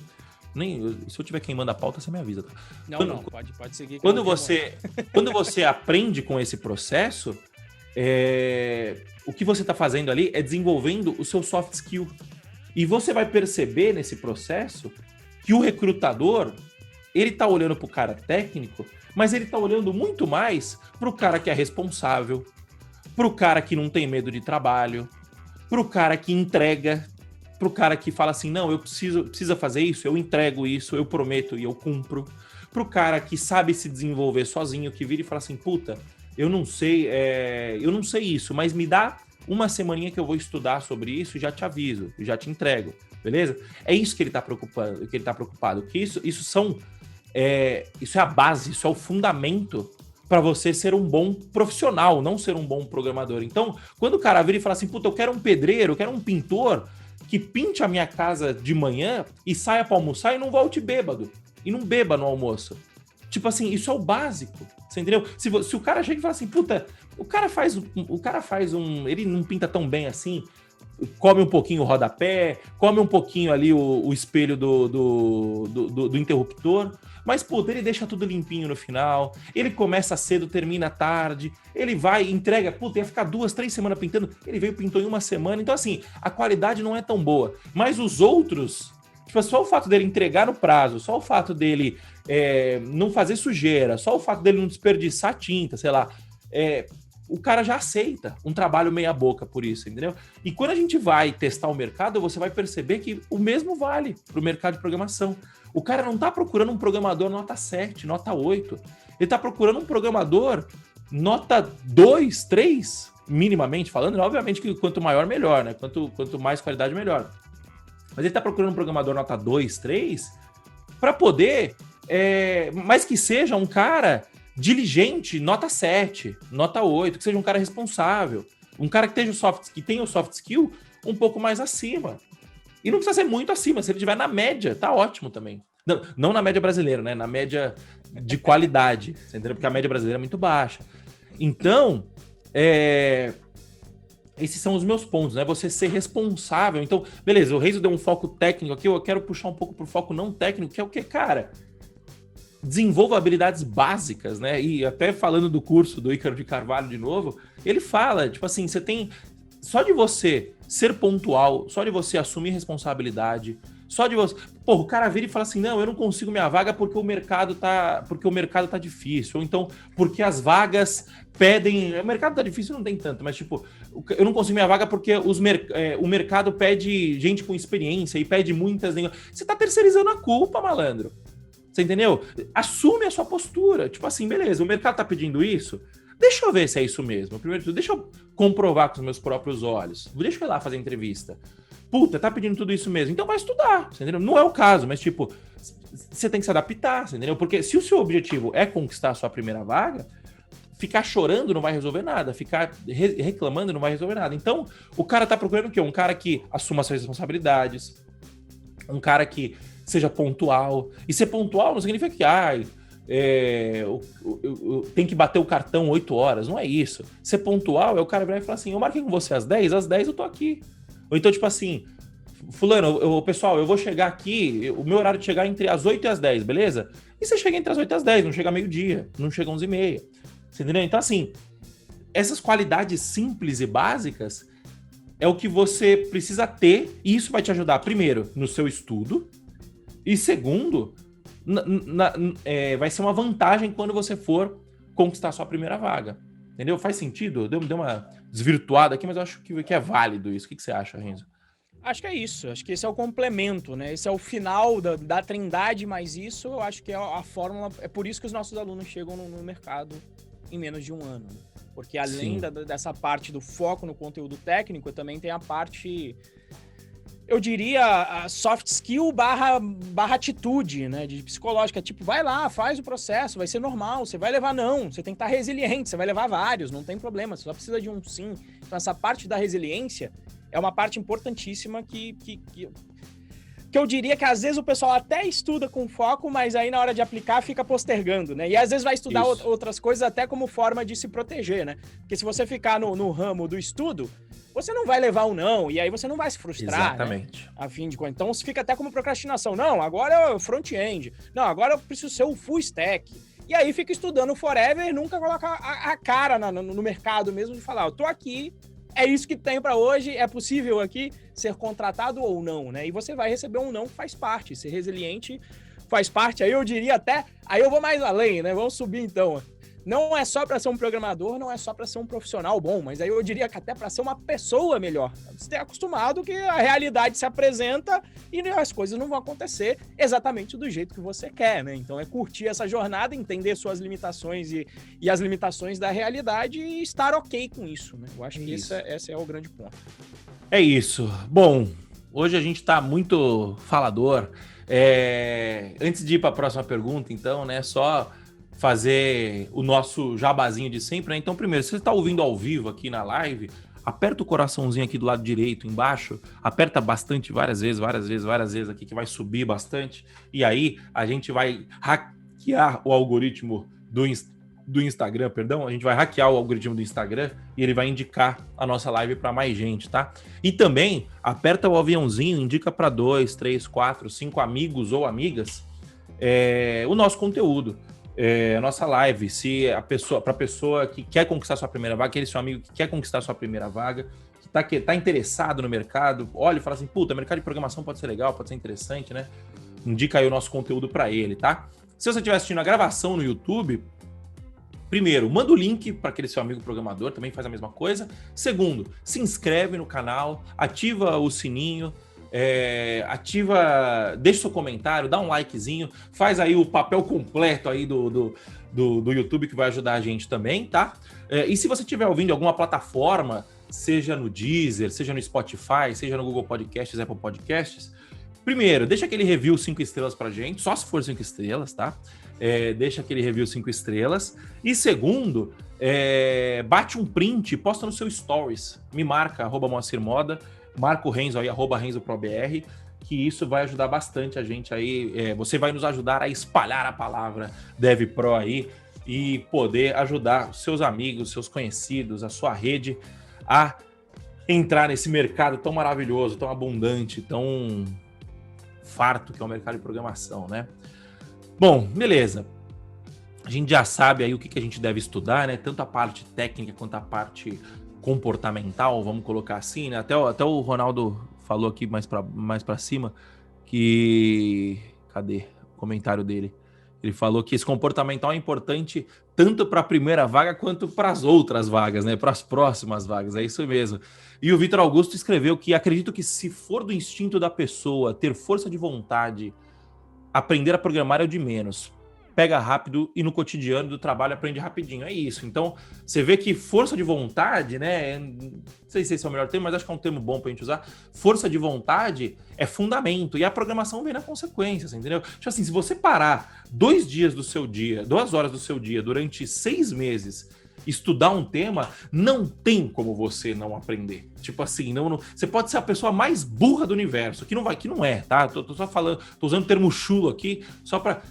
se eu tiver queimando a pauta, você me avisa. Tá? Não, pode seguir. Quando você aprende com esse processo, o que você está fazendo ali é desenvolvendo o seu soft skill. E você vai perceber nesse processo que o recrutador, ele tá olhando pro cara técnico, mas ele tá olhando muito mais pro cara que é responsável, pro cara que não tem medo de trabalho, pro cara que entrega, pro cara que fala assim, não, eu precisa fazer isso, eu entrego isso, eu prometo e eu cumpro, pro cara que sabe se desenvolver sozinho, que vira e fala assim, puta, eu não sei isso, mas me dá uma semaninha que eu vou estudar sobre isso e já te aviso, já te entrego, beleza? É isso que ele tá preocupado, que isso é a base, isso é o fundamento para você ser um bom profissional, não ser um bom programador. Então, quando o cara vira e fala assim, puta, eu quero um pedreiro, eu quero um pintor que pinte a minha casa de manhã e saia para almoçar e não volte bêbado, e não beba no almoço. Tipo assim, isso é o básico, você entendeu? Se o cara chega e fala assim, puta, o cara faz ele não pinta tão bem assim, come um pouquinho o rodapé, come um pouquinho ali o espelho do interruptor, mas, puta, ele deixa tudo limpinho no final, ele começa cedo, termina tarde, ele vai, entrega, puta, ia ficar 2-3 semanas pintando, ele veio e pintou em uma semana, então assim, a qualidade não é tão boa, mas os outros, tipo, só o fato dele entregar no prazo, só o fato dele não fazer sujeira, só o fato dele não desperdiçar tinta, sei lá, o cara já aceita um trabalho meia boca por isso, entendeu? E quando a gente vai testar o mercado, você vai perceber que o mesmo vale para o mercado de programação. O cara não está procurando um programador nota 7, nota 8. Ele está procurando um programador nota 2, 3, minimamente falando. Obviamente que quanto maior, melhor, né? Quanto mais qualidade, melhor. Mas ele está procurando um programador nota 2, 3 para poder, mas que seja um cara diligente, nota 7, nota 8, que seja um cara responsável, um cara que tenha o soft skill um pouco mais acima. E não precisa ser muito acima, se ele estiver na média, tá ótimo também. Não na média brasileira, né? Na média de qualidade, você entendeu? Porque a média brasileira é muito baixa. Então, esses são os meus pontos, né? Você ser responsável. Então, beleza, o Renzo deu um foco técnico aqui, eu quero puxar um pouco pro foco não técnico, que é o quê? Cara, desenvolva habilidades básicas, né? E até falando do curso do Ícaro de Carvalho de novo, ele fala, tipo assim, você tem... Só de você ser pontual, só de você assumir responsabilidade, só de você... Pô, o cara vira e fala assim, não, eu não consigo minha vaga porque o mercado tá difícil, ou então porque as vagas pedem... O mercado tá difícil, não tem tanto, mas tipo, eu não consigo minha vaga porque o mercado pede gente com experiência e pede muitas... Você tá terceirizando a culpa, malandro. Você entendeu? Assume a sua postura. Tipo assim, beleza, o mercado tá pedindo isso... Deixa eu ver se é isso mesmo. Primeiro de tudo, deixa eu comprovar com os meus próprios olhos. Deixa eu ir lá fazer entrevista. Puta, tá pedindo tudo isso mesmo. Então vai estudar, entendeu? Não é o caso, mas tipo, você tem que se adaptar, entendeu? Porque se o seu objetivo é conquistar a sua primeira vaga, ficar chorando não vai resolver nada. Ficar reclamando não vai resolver nada. Então, o cara tá procurando o quê? Um cara que assuma as suas responsabilidades. Um cara que seja pontual. E ser pontual não significa que... tem que bater o cartão 8 horas, não é isso. Ser pontual é o cara virar e falar assim, eu marquei com você às 10 eu tô aqui. Ou então, tipo assim, fulano, pessoal, eu vou chegar aqui, o meu horário de chegar é entre as 8 e as 10, beleza? E você chega entre as 8 e as 10, não chega meio-dia, não chega 11h30. Você entendeu? Então, assim, essas qualidades simples e básicas é o que você precisa ter, e isso vai te ajudar, primeiro, no seu estudo, e segundo... vai ser uma vantagem quando você for conquistar a sua primeira vaga. Entendeu? Faz sentido? Deu uma desvirtuada aqui, mas eu acho que é válido isso. O que você acha, Renzo? Acho que é isso, acho que esse é o complemento, né? Esse é o final da trindade, mas isso eu acho que é a fórmula, é por isso que os nossos alunos chegam no mercado em menos de um ano. Né? Porque além dessa parte do foco no conteúdo técnico, também tem a parte, eu diria, a soft skill barra atitude, né? De psicológica, tipo, vai lá, faz o processo, vai ser normal, você vai levar não, você tem que estar resiliente, você vai levar vários, não tem problema, você só precisa de um sim. Então essa parte da resiliência é uma parte importantíssima que eu diria que às vezes o pessoal até estuda com foco, mas aí na hora de aplicar fica postergando, né? E às vezes vai estudar outras coisas até como forma de se proteger, né? Porque se você ficar no ramo do estudo, você não vai levar um não, e aí você não vai se frustrar. Exatamente. Né? A fim de contas. Então você fica até como procrastinação. Não, agora é o front-end. Não, agora eu preciso ser o full stack. E aí fica estudando forever e nunca coloca a cara no mercado mesmo de falar, eu tô aqui, é isso que tem para hoje, é possível aqui ser contratado ou não, né? E você vai receber um não que faz parte, ser resiliente faz parte, aí eu diria até, aí eu vou mais além, né? Vamos subir então. Não é só para ser um programador, não é só para ser um profissional bom, mas aí eu diria que até para ser uma pessoa melhor. Você tem acostumado que a realidade se apresenta e as coisas não vão acontecer exatamente do jeito que você quer, né? Então é curtir essa jornada, entender suas limitações e as limitações da realidade e estar ok com isso, né? Eu acho que esse é o grande ponto. É isso. Bom, hoje a gente está muito falador. Antes de ir para a próxima pergunta, então, né, só fazer o nosso jabazinho de sempre, né? Então, primeiro, se você está ouvindo ao vivo aqui na live, aperta o coraçãozinho aqui do lado direito, embaixo, aperta bastante, várias vezes aqui, que vai subir bastante, e aí a gente vai hackear o algoritmo do Instagram, a gente vai hackear o algoritmo do Instagram e ele vai indicar a nossa live para mais gente, tá? E também aperta o aviãozinho, indica para 2, 3, 4, 5 amigos ou amigas o nosso conteúdo. A nossa live, se para a pessoa que quer conquistar sua primeira vaga, aquele seu amigo que quer conquistar sua primeira vaga, que tá interessado no mercado, olha e fala assim, puta, mercado de programação pode ser legal, pode ser interessante, né? Indica aí o nosso conteúdo para ele, tá? Se você estiver assistindo a gravação no YouTube, primeiro, manda o link para aquele seu amigo programador, também faz a mesma coisa. Segundo, se inscreve no canal, ativa o sininho, deixa seu comentário, dá um likezinho, faz aí o papel completo aí do YouTube que vai ajudar a gente também, tá? E se você estiver ouvindo em alguma plataforma, seja no Deezer, seja no Spotify, seja no Google Podcasts, Apple Podcasts, primeiro, deixa aquele review 5 estrelas pra gente, só se for 5 estrelas, tá? Deixa aquele review 5 estrelas. E segundo, bate um print, posta no seu stories, me marca, @moacirmoda, marca o Renzo aí, @RenzoProBR, que isso vai ajudar bastante a gente aí. Você vai nos ajudar a espalhar a palavra DevPro aí e poder ajudar os seus amigos, seus conhecidos, a sua rede a entrar nesse mercado tão maravilhoso, tão abundante, tão farto que é o mercado de programação, né? Bom, beleza. A gente já sabe aí o que a gente deve estudar, né? Tanto a parte técnica quanto a parte comportamental, vamos colocar assim, né? Até o Ronaldo falou aqui mais pra cima que... Cadê o comentário dele? Ele falou que esse comportamental é importante tanto para a primeira vaga quanto para as outras vagas, né? Para as próximas vagas, é isso mesmo. E o Vitor Augusto escreveu que acredito que se for do instinto da pessoa ter força de vontade, aprender a programar é o de menos. Pega rápido e no cotidiano do trabalho aprende rapidinho. É isso. Então, você vê que força de vontade, né? Não sei se esse é o melhor termo, mas acho que é um termo bom pra gente usar. Força de vontade é fundamento. E a programação vem na consequência, entendeu? Tipo assim, se você parar 2 dias do seu dia, 2 horas do seu dia, durante 6 meses, estudar um tema, não tem como você não aprender. Tipo assim, não, você pode ser a pessoa mais burra do universo, que não é, tá? Tô só falando, tô usando o termo chulo aqui, só pra...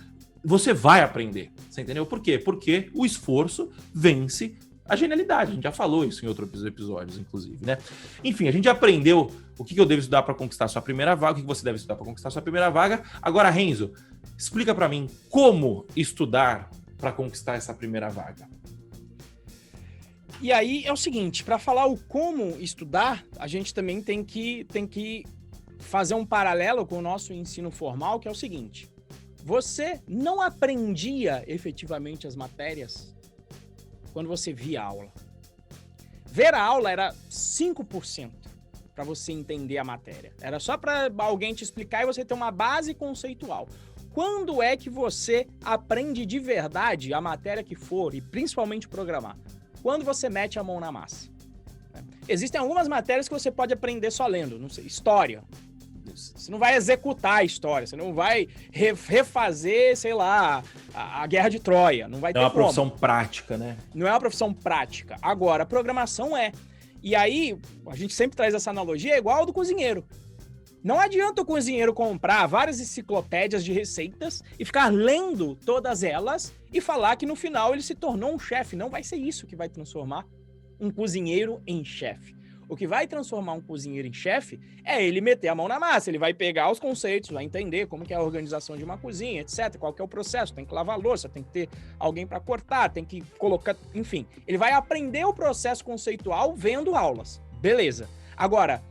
Você vai aprender, você entendeu? Por quê? Porque o esforço vence a genialidade. A gente já falou isso em outros episódios, inclusive, né? Enfim, a gente já aprendeu o que eu devo estudar para conquistar sua primeira vaga, o que você deve estudar para conquistar sua primeira vaga. Agora, Renzo, explica para mim como estudar para conquistar essa primeira vaga. E aí é o seguinte, para falar o como estudar, a gente também tem que fazer um paralelo com o nosso ensino formal, que é o seguinte: você não aprendia efetivamente as matérias quando você via a aula. Ver a aula era 5% para você entender a matéria. Era só para alguém te explicar e você ter uma base conceitual. Quando é que você aprende de verdade a matéria que for, e principalmente programar? Quando você mete a mão na massa. Existem algumas matérias que você pode aprender só lendo. Não sei, história. Você não vai executar a história, você não vai refazer, sei lá, a Guerra de Troia. Não vai ter como. É uma como. profissão prática, né? Não é uma profissão prática. Agora, a programação é. E aí, a gente sempre traz essa analogia, é igual ao do cozinheiro. Não adianta o cozinheiro comprar várias enciclopédias de receitas e ficar lendo todas elas e falar que no final ele se tornou um chefe. Não vai ser isso que vai transformar um cozinheiro em chefe. O que vai transformar um cozinheiro em chefe é ele meter a mão na massa. Ele vai pegar os conceitos, vai entender como que é a organização de uma cozinha, etc. Qual que é o processo, tem que lavar a louça, tem que ter alguém para cortar, tem que colocar... Enfim, ele vai aprender o processo conceitual vendo aulas. Beleza. Agora,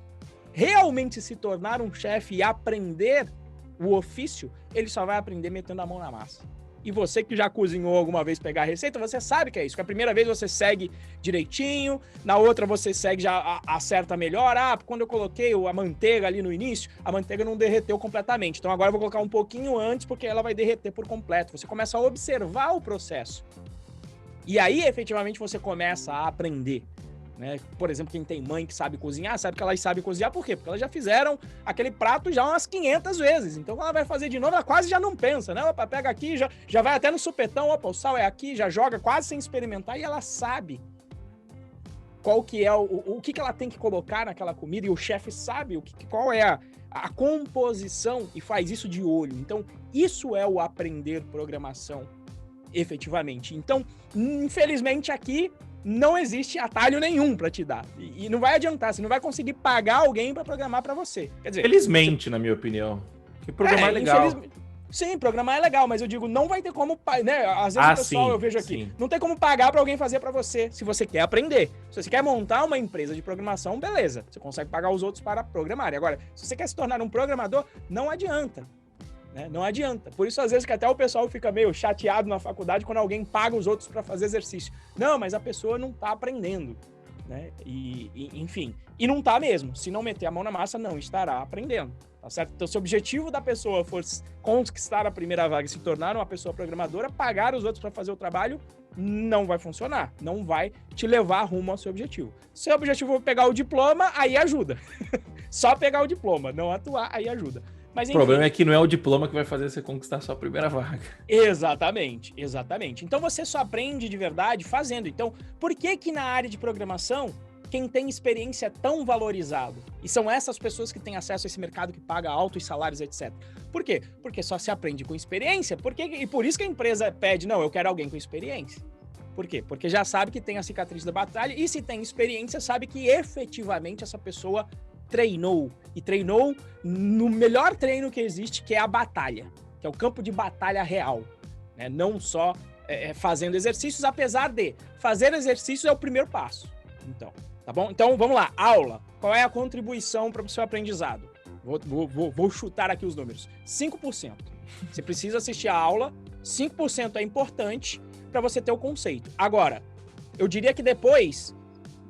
realmente se tornar um chefe e aprender o ofício, ele só vai aprender metendo a mão na massa. E você que já cozinhou alguma vez pegar a receita, você sabe que é isso. Que a primeira vez você segue direitinho, na outra você segue, já acerta melhor. Ah, quando eu coloquei a manteiga ali no início, a manteiga não derreteu completamente. Então agora eu vou colocar um pouquinho antes, porque ela vai derreter por completo. Você começa a observar o processo. E aí, efetivamente, você começa a aprender. Né? Por exemplo, quem tem mãe que sabe cozinhar, sabe que elas sabem cozinhar, por quê? Porque elas já fizeram aquele prato já umas 500 vezes, então quando ela vai fazer de novo, ela quase já não pensa, né? Opa, pega aqui, já vai até no supetão, opa, o sal é aqui, já joga quase sem experimentar, e ela sabe qual que é o que ela tem que colocar naquela comida, e o chefe sabe qual é a composição, e faz isso de olho. Então, isso é o aprender programação, efetivamente. Então, infelizmente aqui, não existe atalho nenhum para te dar. E não vai adiantar, você não vai conseguir pagar alguém para programar para você. Quer dizer, felizmente, na minha opinião. Porque programar é legal. Sim, programar é legal, mas eu digo, não vai ter como, né? Às vezes o pessoal, sim, eu vejo aqui, sim. não tem como pagar para alguém fazer para você, se você quer aprender. Se você quer montar uma empresa de programação, beleza. Você consegue pagar os outros para programar. Agora, se você quer se tornar um programador, não adianta. Né? Não adianta. Por isso, às vezes, que até o pessoal fica meio chateado na faculdade quando alguém paga os outros para fazer exercício. Não, mas a pessoa não tá aprendendo. Né? Enfim. E não tá mesmo. Se não meter a mão na massa, não estará aprendendo. Tá certo? Então, se o objetivo da pessoa for conquistar a primeira vaga e se tornar uma pessoa programadora, pagar os outros para fazer o trabalho, não vai funcionar. Não vai te levar rumo ao seu objetivo. Se o objetivo for pegar o diploma, aí ajuda. Só pegar o diploma, não atuar, aí ajuda. Mas, enfim, o problema é que não é o diploma que vai fazer você conquistar a sua primeira vaga. Exatamente, exatamente. Então você só aprende de verdade fazendo. Então, por que na área de programação, quem tem experiência é tão valorizado? E são essas pessoas que têm acesso a esse mercado que paga altos salários, etc. Por quê? Porque só se aprende com experiência. E por isso que a empresa pede, não, eu quero alguém com experiência. Por quê? Porque já sabe que tem a cicatriz da batalha e se tem experiência, sabe que efetivamente essa pessoa treinou no melhor treino que existe, que é a batalha, que é o campo de batalha real, né? Não só fazendo exercícios, apesar de fazer exercícios é o primeiro passo. Então, tá bom? Então, vamos lá, aula. Qual é a contribuição para o seu aprendizado? Vou chutar aqui os números. 5%. Você precisa assistir a aula, 5% é importante para você ter o conceito. Agora, eu diria que depois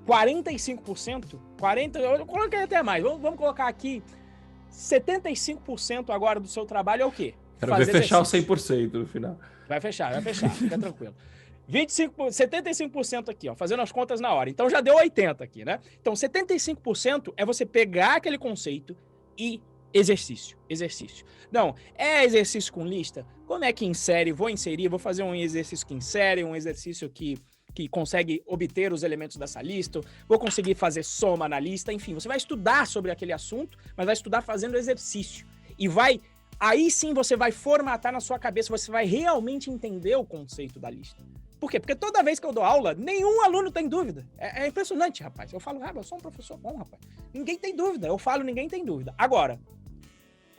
45%, eu coloquei até mais, vamos colocar aqui 75% agora do seu trabalho é o quê? Quero ver fechar o 100% no final. Vai fechar, fica tranquilo. 75% aqui, ó, fazendo as contas na hora. Então já deu 80% aqui, né? Então 75% é você pegar aquele conceito e exercício. Não, é exercício com lista? Como é que insere? Vou inserir, vou fazer um exercício que insere, um exercício que consegue obter os elementos dessa lista, vou conseguir fazer soma na lista, enfim, você vai estudar sobre aquele assunto, mas vai estudar fazendo exercício. E aí sim você vai formatar na sua cabeça, você vai realmente entender o conceito da lista. Por quê? Porque toda vez que eu dou aula, nenhum aluno tem dúvida. É impressionante, rapaz. Eu falo, eu sou um professor bom, rapaz. Ninguém tem dúvida. Eu falo, ninguém tem dúvida. Agora,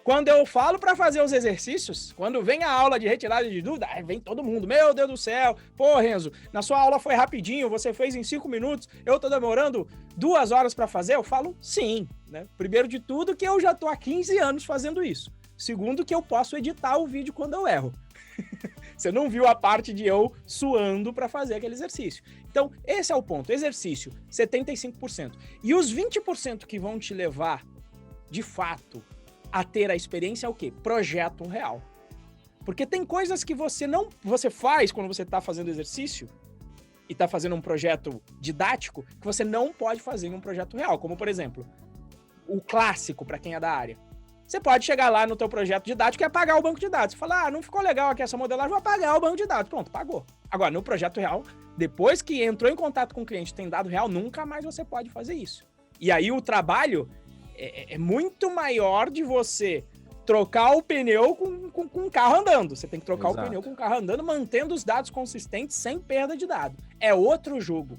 quando eu falo para fazer os exercícios, quando vem a aula de retirada de dúvida, aí vem todo mundo, meu Deus do céu, pô, Renzo, na sua aula foi rapidinho, você fez em 5 minutos, eu tô demorando 2 horas para fazer? Eu falo, sim, né? Primeiro de tudo que eu já tô há 15 anos fazendo isso. Segundo, que eu posso editar o vídeo quando eu erro. Você não viu a parte de eu suando para fazer aquele exercício. Então, esse é o ponto. Exercício, 75%. E os 20% que vão te levar, de fato, a ter a experiência é o quê? Projeto real. Porque tem coisas que você faz quando você está fazendo exercício e está fazendo um projeto didático que você não pode fazer em um projeto real. Como, por exemplo, o clássico para quem é da área. Você pode chegar lá no teu projeto didático e apagar o banco de dados. Você fala, não ficou legal aqui essa modelagem, vou apagar o banco de dados. Pronto, pagou. Agora, no projeto real, depois que entrou em contato com o cliente, tem dado real, nunca mais você pode fazer isso. E aí o trabalho é muito maior de você trocar o pneu com o carro andando. Você tem que trocar o pneu com o carro andando, mantendo os dados consistentes, sem perda de dado. É outro jogo,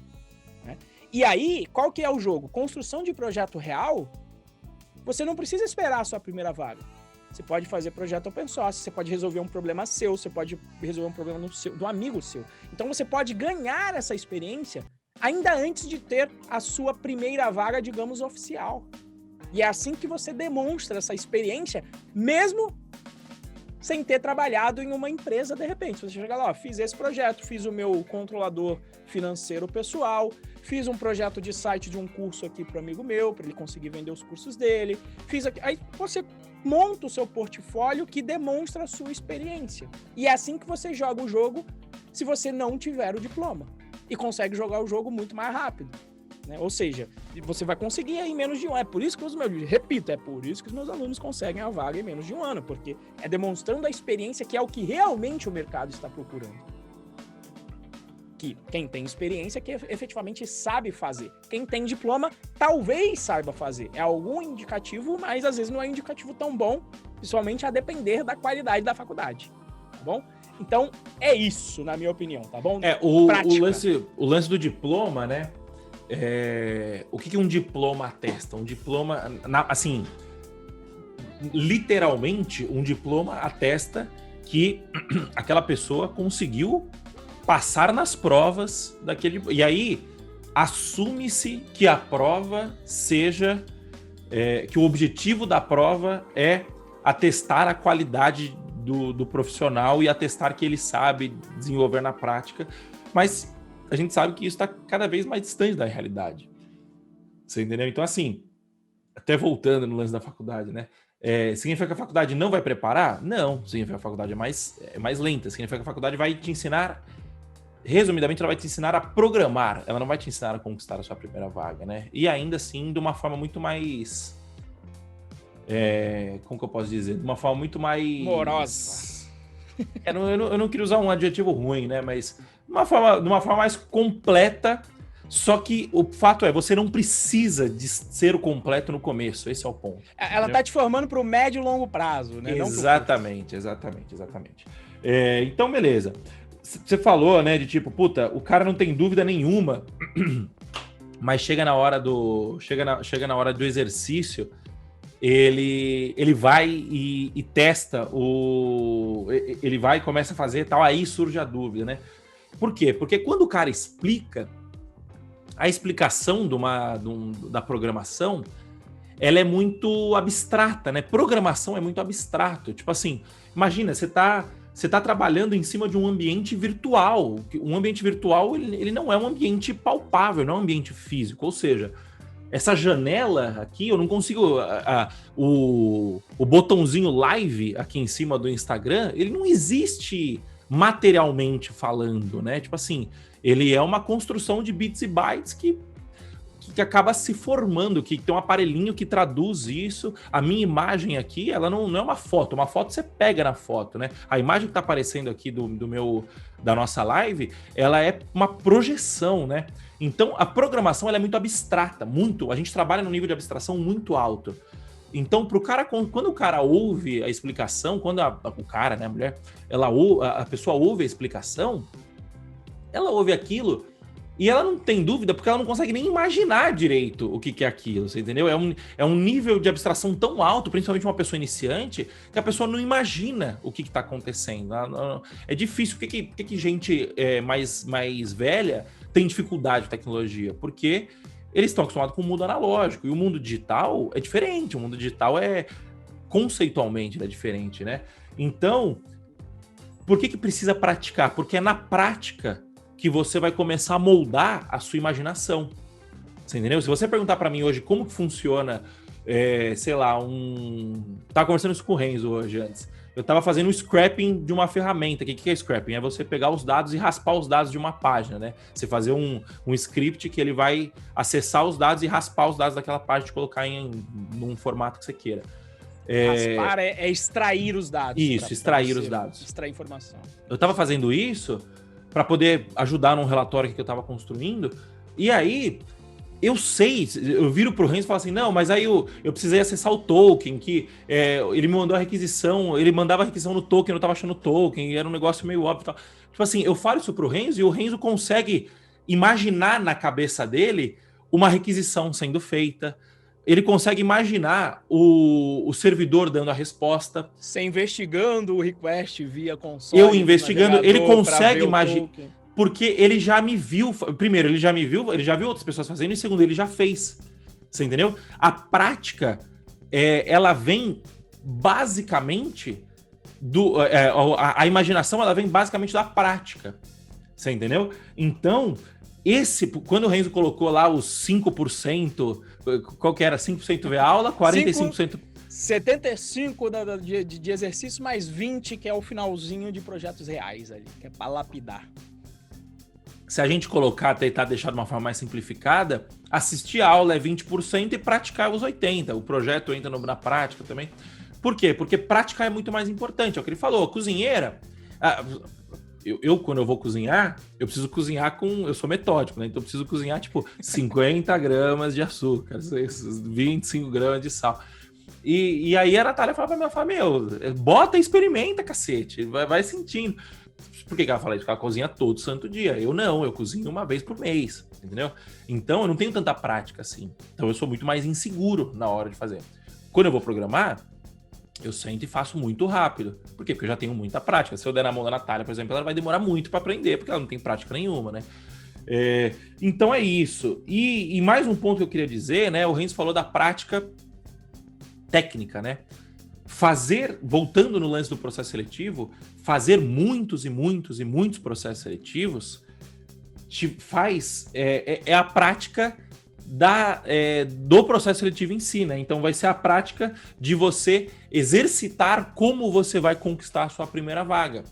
né? E aí, qual que é o jogo? Construção de projeto real, você não precisa esperar a sua primeira vaga. Você pode fazer projeto open source, você pode resolver um problema seu, você pode resolver um problema do amigo seu. Então você pode ganhar essa experiência ainda antes de ter a sua primeira vaga, digamos, oficial. E é assim que você demonstra essa experiência, mesmo sem ter trabalhado em uma empresa de repente. Você chega lá, fiz esse projeto, fiz o meu controlador financeiro pessoal, fiz um projeto de site de um curso aqui para um amigo meu, para ele conseguir vender os cursos dele, fiz aqui. Aí você monta o seu portfólio que demonstra a sua experiência. E é assim que você joga o jogo se você não tiver o diploma. E consegue jogar o jogo muito mais rápido, né? Ou seja, você vai conseguir em menos de um ano. É por isso que é por isso que os meus alunos conseguem a vaga em menos de um ano, porque é demonstrando a experiência que é o que realmente o mercado está procurando. Que quem tem experiência que efetivamente sabe fazer. Quem tem diploma talvez saiba fazer. É algum indicativo, mas às vezes não é um indicativo tão bom, principalmente a depender da qualidade da faculdade, tá bom? Então, é isso, na minha opinião, tá bom? O lance do diploma, né? O que um diploma atesta? Um diploma, assim, literalmente, um diploma atesta que aquela pessoa conseguiu passar nas provas daquele... E aí, assume-se que a prova seja... que o objetivo da prova é atestar a qualidade do profissional e atestar que ele sabe desenvolver na prática. Mas a gente sabe que isso está cada vez mais distante da realidade. Você entendeu? Então, assim, até voltando no lance da faculdade, né? Significa que a faculdade não vai preparar? Não. Significa que a faculdade é mais lenta. Significa que a faculdade vai te ensinar... Resumidamente, ela vai te ensinar a programar. Ela não vai te ensinar a conquistar a sua primeira vaga, né? E ainda assim, de uma forma muito mais... como que eu posso dizer? De uma forma muito mais... morosa. Eu não queria usar um adjetivo ruim, né? Mas de uma forma mais completa. Só que o fato é, você não precisa de ser o completo no começo. Esse é o ponto. Ela tá te formando para o médio e longo prazo, né? Exatamente. Então, beleza. Você falou, né, de tipo, puta, o cara não tem dúvida nenhuma, mas chega na hora do exercício, ele vai e testa ele vai e começa a fazer tal, aí surge a dúvida, né? Por quê? Porque quando o cara explica, a explicação da programação, ela é muito abstrata, né? Programação é muito abstrato. Tipo assim, imagina, você tá trabalhando em cima de um ambiente virtual. Um ambiente virtual, ele não é um ambiente palpável, não é um ambiente físico. Ou seja, essa janela aqui, eu não consigo... o botãozinho live aqui em cima do Instagram, ele não existe materialmente falando, né? Tipo assim, ele é uma construção de bits e bytes que acaba se formando, que tem um aparelhinho que traduz isso. A minha imagem aqui, ela não é uma foto você pega na foto, né? A imagem que tá aparecendo aqui da nossa live, ela é uma projeção, né? Então, a programação, ela é muito abstrata, a gente trabalha num nível de abstração muito alto. Então, quando o cara ouve a explicação, quando o cara, né, a mulher, a pessoa ouve a explicação, ela ouve aquilo e ela não tem dúvida, porque ela não consegue nem imaginar direito o que é aquilo, você entendeu? É um nível de abstração tão alto, principalmente uma pessoa iniciante, que a pessoa não imagina o que está acontecendo. É difícil. Por que gente mais velha tem dificuldade de tecnologia? Porque eles estão acostumados com o mundo analógico, e o mundo digital é diferente. O mundo digital conceitualmente ele é diferente, né? Então, por que precisa praticar? Porque é na prática que você vai começar a moldar a sua imaginação. Você entendeu? Se você perguntar para mim hoje como que funciona, sei lá, Tava conversando isso com o Renzo hoje antes. Eu tava fazendo um scrapping de uma ferramenta. O que é scrapping? É você pegar os dados e raspar os dados de uma página, né? Você fazer um script que ele vai acessar os dados e raspar os dados daquela página e colocar num formato que você queira. Raspar é extrair os dados. Isso, extrair os dados. Extrair informação. Eu tava fazendo isso para poder ajudar num relatório que eu tava construindo, e aí eu viro pro Renzo e falo assim, não, mas aí eu precisei acessar o token, que ele me mandou a requisição, ele mandava a requisição no token, eu não tava achando o token, era um negócio meio óbvio e tal. Tipo assim, eu falo isso pro Renzo e o Renzo consegue imaginar na cabeça dele uma requisição sendo feita, ele consegue imaginar o servidor dando a resposta. Você investigando o request via console. Eu investigando, ele consegue imaginar. Porque ele já me viu. Primeiro, ele já viu outras pessoas fazendo, e segundo, ele já fez. Você entendeu? A prática, ela vem basicamente a imaginação, ela vem basicamente da prática. Você entendeu? Então, quando o Renzo colocou lá os 5%, qual que era? 5% vê aula, 45%... 75 de exercício, mais 20 que é o finalzinho de projetos reais ali, que é para lapidar. Se a gente tentar deixar de uma forma mais simplificada, assistir a aula é 20% e praticar os 80%. O projeto entra na prática também. Por quê? Porque praticar é muito mais importante. É o que ele falou, cozinheira... Quando eu vou cozinhar, eu preciso cozinhar eu sou metódico, né? Então eu preciso cozinhar, tipo, 50 gramas de açúcar, 25 gramas de sal. E aí a Natália fala pra mim, bota e experimenta, cacete. Vai sentindo. Por que ela fala isso? Porque ela cozinha todo santo dia. Eu não, eu cozinho uma vez por mês, entendeu? Então eu não tenho tanta prática assim. Então eu sou muito mais inseguro na hora de fazer. Quando eu vou programar, eu sento e faço muito rápido. Por quê? Porque eu já tenho muita prática. Se eu der na mão da Natália, por exemplo, ela vai demorar muito para aprender, porque ela não tem prática nenhuma, né? Então é isso. E mais um ponto que eu queria dizer, né? O Renzo falou da prática técnica, né? Voltando no lance do processo seletivo, fazer muitos e muitos e muitos processos seletivos é a prática do processo seletivo em si, né? Então vai ser a prática de você exercitar como você vai conquistar a sua primeira vaga.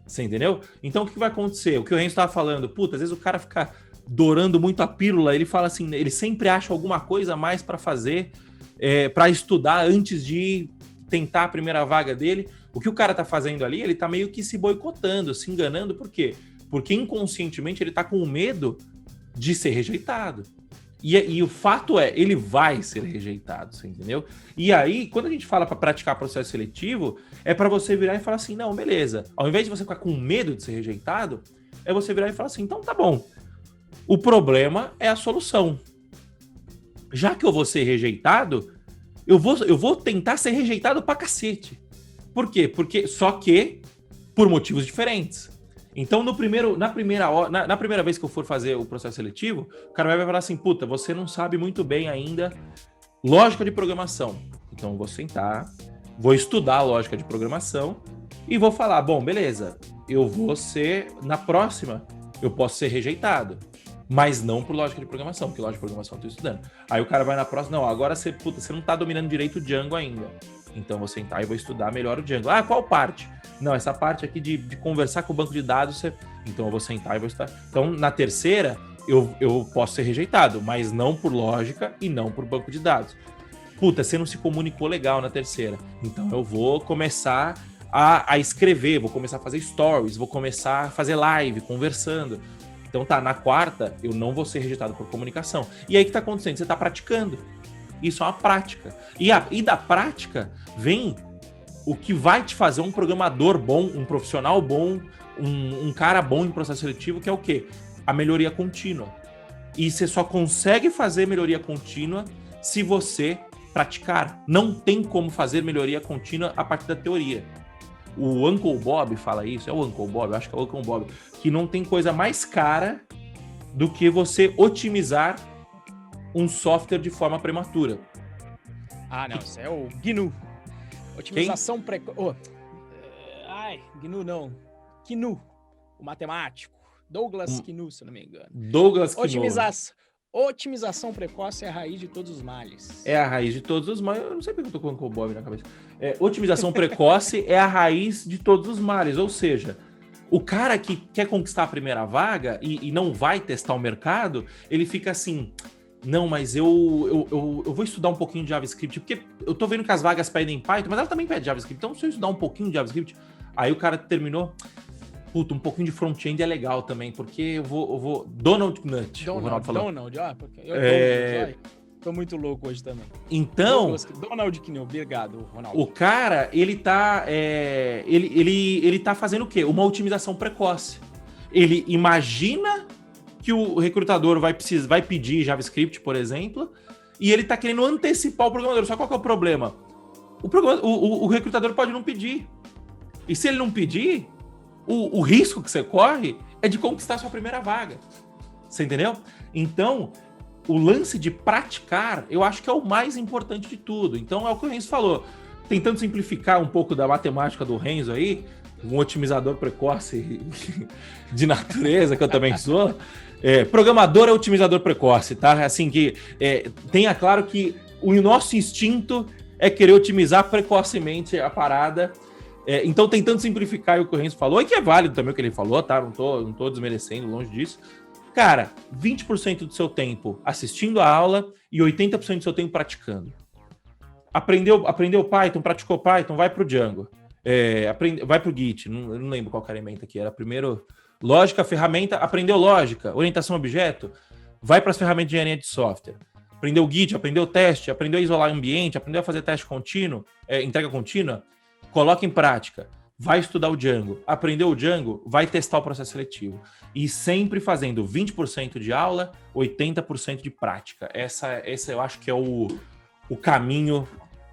Você entendeu? Então o que vai acontecer? O que o Renzo estava falando, às vezes o cara fica dourando muito a pílula, ele fala assim, ele sempre acha alguma coisa a mais para fazer, para estudar antes de tentar a primeira vaga dele. O que o cara tá fazendo ali, ele tá meio que se boicotando, se enganando, por quê? Porque inconscientemente ele tá com medo de ser rejeitado. E o fato ele vai ser rejeitado, você entendeu? E aí, quando a gente fala para praticar processo seletivo, é para você virar e falar assim, não, beleza. Ao invés de você ficar com medo de ser rejeitado, é você virar e falar assim, então tá bom. O problema é a solução. Já que eu vou ser rejeitado, eu vou tentar ser rejeitado pra cacete. Por quê? Só que por motivos diferentes. Então, na primeira vez que eu for fazer o processo seletivo, o cara vai falar assim, puta, você não sabe muito bem ainda lógica de programação. Então, eu vou sentar, vou estudar a lógica de programação e vou falar, bom, beleza, na próxima, eu posso ser rejeitado, mas não por lógica de programação, porque lógica de programação eu tô estudando. Aí o cara vai na próxima, não, agora você não tá dominando direito o Django ainda. Então, vou sentar e vou estudar melhor o Django. Ah, qual parte? Não, essa parte aqui de conversar com o banco de dados, então eu vou sentar e vou estudar. Então, na terceira, eu posso ser rejeitado, mas não por lógica e não por banco de dados. Puta, você não se comunicou legal na terceira. Então, eu vou começar a escrever, vou começar a fazer stories, vou começar a fazer live, conversando. Então, na quarta, eu não vou ser rejeitado por comunicação. E aí, o que tá acontecendo? Você tá praticando. Isso é uma prática. E da prática vem o que vai te fazer um programador bom, um profissional bom, um cara bom em processo seletivo, que é o quê? A melhoria contínua. E você só consegue fazer melhoria contínua se você praticar. Não tem como fazer melhoria contínua a partir da teoria. O Uncle Bob fala isso, é o Uncle Bob, eu acho que é o Uncle Bob, que não tem coisa mais cara do que você otimizar um software de forma prematura. Ah, não, isso é o GNU. Otimização precoce. GNU não. Kinu, o matemático. Douglas Kinu, se não me engano. Douglas Kinu. Otimização precoce é a raiz de todos os males. É a raiz de todos os males. Eu não sei porque eu tô com o Bob na cabeça. Otimização precoce é a raiz de todos os males. Ou seja, o cara que quer conquistar a primeira vaga e não vai testar o mercado, ele fica assim... Não, mas eu vou estudar um pouquinho de JavaScript, porque eu tô vendo que as vagas pedem Python, mas ela também pede JavaScript. Então, se eu estudar um pouquinho de JavaScript... Aí o cara terminou... Puta, um pouquinho de front-end é legal também, porque eu vou... Donald Knutt, o Ronaldo falou. Porque eu tô muito louco hoje também. Então... Donald Knutt, obrigado, Ronaldo. O cara, ele tá fazendo o quê? Uma otimização precoce. Ele imagina que o recrutador vai pedir JavaScript, por exemplo, e ele tá querendo antecipar o programador. Só qual que é o problema? O recrutador pode não pedir. E se ele não pedir... O risco que você corre é de conquistar a sua primeira vaga. Você entendeu? Então, o lance de praticar, eu acho que é o mais importante de tudo. Então, é o que o Renzo falou. Tentando simplificar um pouco da matemática do Renzo aí, um otimizador precoce de natureza, que eu também sou. Programador é otimizador precoce, tá? Assim que tenha claro que o nosso instinto é querer otimizar precocemente a parada. Então, tentando simplificar o que o Renzo falou, e que é válido também o que ele falou, tá? Não tô desmerecendo, longe disso. Cara, 20% do seu tempo assistindo a aula e 80% do seu tempo praticando. Aprendeu Python, praticou Python, vai pro Django. Vai pro Git, eu não lembro qual elemento aqui. Era primeiro lógica, ferramenta, aprendeu lógica, orientação a objeto, vai para as ferramentas de engenharia de software. Aprendeu Git, aprendeu teste, aprendeu a isolar ambiente, aprendeu a fazer teste contínuo, entrega contínua. Coloca em prática, vai estudar o Django, aprendeu o Django, vai testar o processo seletivo. E sempre fazendo 20% de aula, 80% de prática. Essa eu acho que é o caminho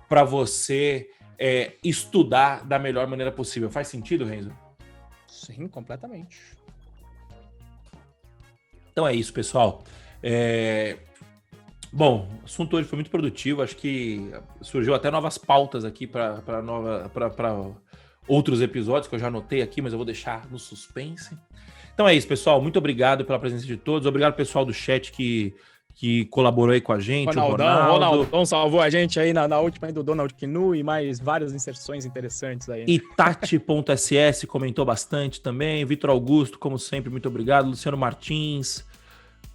para você estudar da melhor maneira possível. Faz sentido, Renzo? Sim, completamente. Então é isso, pessoal. Bom, o assunto hoje foi muito produtivo, acho que surgiu até novas pautas aqui para outros episódios que eu já anotei aqui, mas eu vou deixar no suspense. Então é isso, pessoal, muito obrigado pela presença de todos, obrigado pessoal do chat que colaborou aí com a gente, o Ronaldo salvou a gente aí na última aí do Donald Knu e mais várias inserções interessantes aí. E Tati.ss comentou bastante também, Vitor Augusto, como sempre, muito obrigado, Luciano Martins...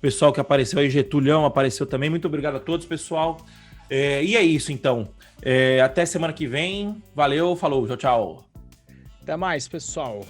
Pessoal que apareceu aí, Getulhão apareceu também. Muito obrigado a todos, pessoal. E é isso, então. Até semana que vem. Valeu, falou, tchau, tchau. Até mais, pessoal.